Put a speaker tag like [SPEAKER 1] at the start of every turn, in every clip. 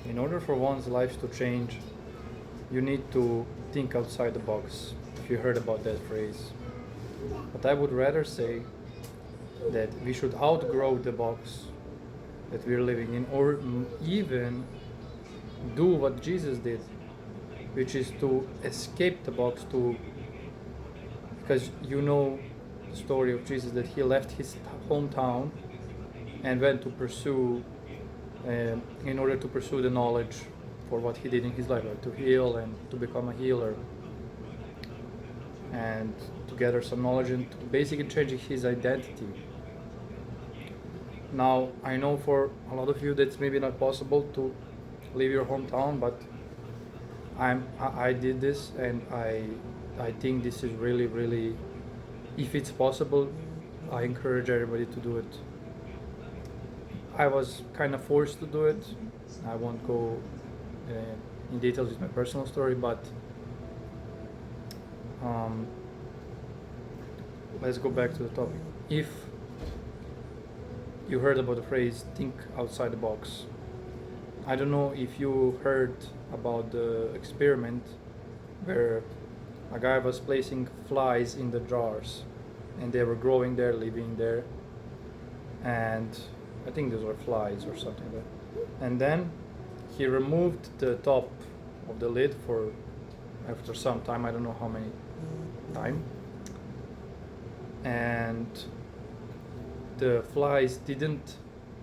[SPEAKER 1] In order for one's life to change, you need to think outside the box, if you heard about that phrase. But I would rather say that we should outgrow the box that we're living in, or even do what Jesus did, which is to escape the box, because you know the story of Jesus, that he left his hometown and went to pursue, in order to pursue the knowledge for what he did in his life, to heal and to become a healer, and to gather some knowledge and to basically change his identity. Now, I know for a lot of you that's maybe not possible to leave your hometown, but I did this, and I think this is really, really, if it's possible, I encourage everybody to do it. I was kind of forced to do it. I won't go in details with my personal story, but let's go back to the topic. If you heard about the phrase think outside the box, I don't know if you heard about the experiment where a guy was placing flies in the jars, and they were growing there, living there, and I think those were flies or something like that. And then he removed the top of the lid for after some time, I don't know how many time, and the flies didn't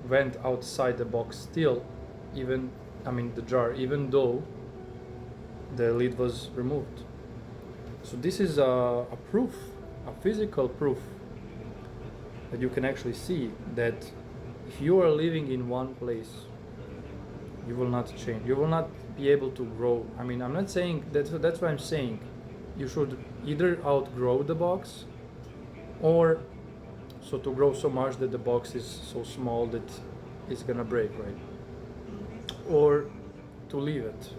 [SPEAKER 1] went outside the box still, the jar, even though the lid was removed. So this is a proof, a physical proof, that you can actually see that if you are living in one place, you will not change. You will not be able to grow. I'm not saying that's what I'm saying. You should either outgrow the box, or so to grow so much that the box is so small that it's gonna break, right? Or to leave it.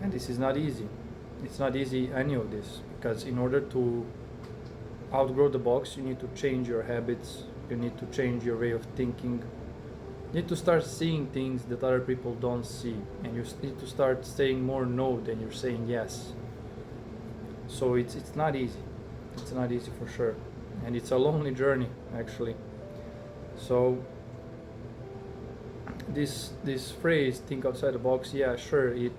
[SPEAKER 1] And this is not easy. It's not easy, any of this, because in order to outgrow the box, you need to change your habits, you need to change your way of thinking, you need to start seeing things that other people don't see, and you need to start saying more no than you're saying yes. So it's not easy. It's not easy for sure, and it's a lonely journey actually. So this phrase think outside the box, yeah, sure, it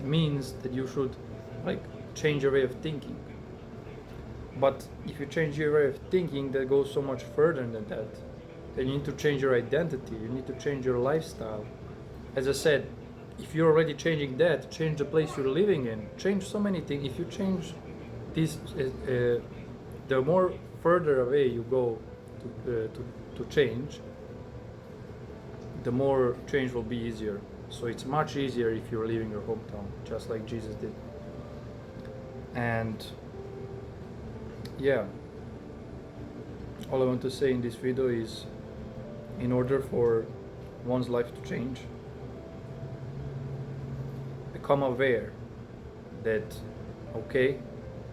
[SPEAKER 1] means that you should change your way of thinking. But if you change your way of thinking, that goes so much further than that. Then you need to change your identity, you need to change your lifestyle. As I said, if you're already changing that, change the place you're living in, change so many things. If you change this, the more further away you go to change, the more change will be easier. So it's much easier if you're leaving your hometown, just like Jesus did. And yeah, all I want to say in this video is, in order for one's life to change, become aware that, okay,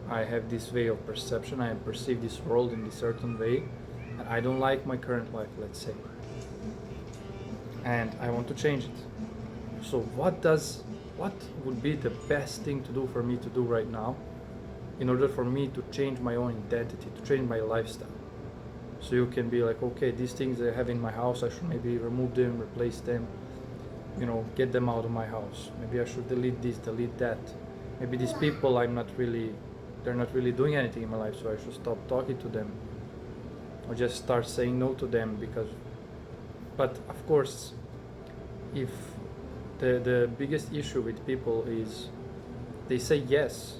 [SPEAKER 1] I have this way of perception, I perceive this world in this certain way, and I don't like my current life, let's say, and I want to change it. So what would be the best thing to do for me to do right now, in order for me to change my own identity, to change my lifestyle? So you can be like, okay, these things I have in my house, I should maybe remove them, replace them, get them out of my house. Maybe I should delete this, delete that. Maybe these people they're not really doing anything in my life, so I should stop talking to them, or just start saying no to them. But of course, if the biggest issue with people is they say yes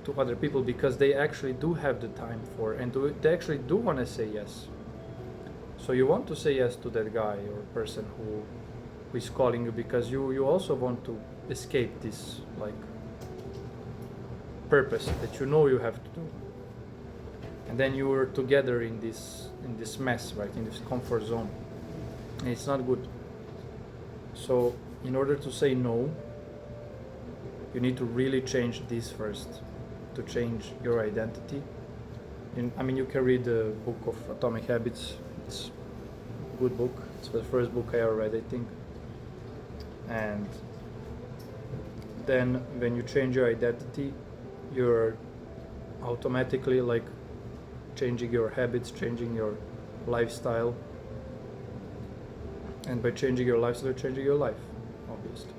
[SPEAKER 1] to other people because they actually do have the time for, and they actually do want to say yes. So you want to say yes to that guy or person who is calling you, because you also want to escape this purpose that you have to do, and then you are together in this mess, right, in this comfort zone, and it's not good. So in order to say no, you need to really change this first, to change your identity. You can read the book of Atomic Habits. It's a good book. It's the first book I ever read, I think. And then when you change your identity, you're automatically like changing your habits, changing your lifestyle. And by changing your lifestyle, you're changing your life, obviously.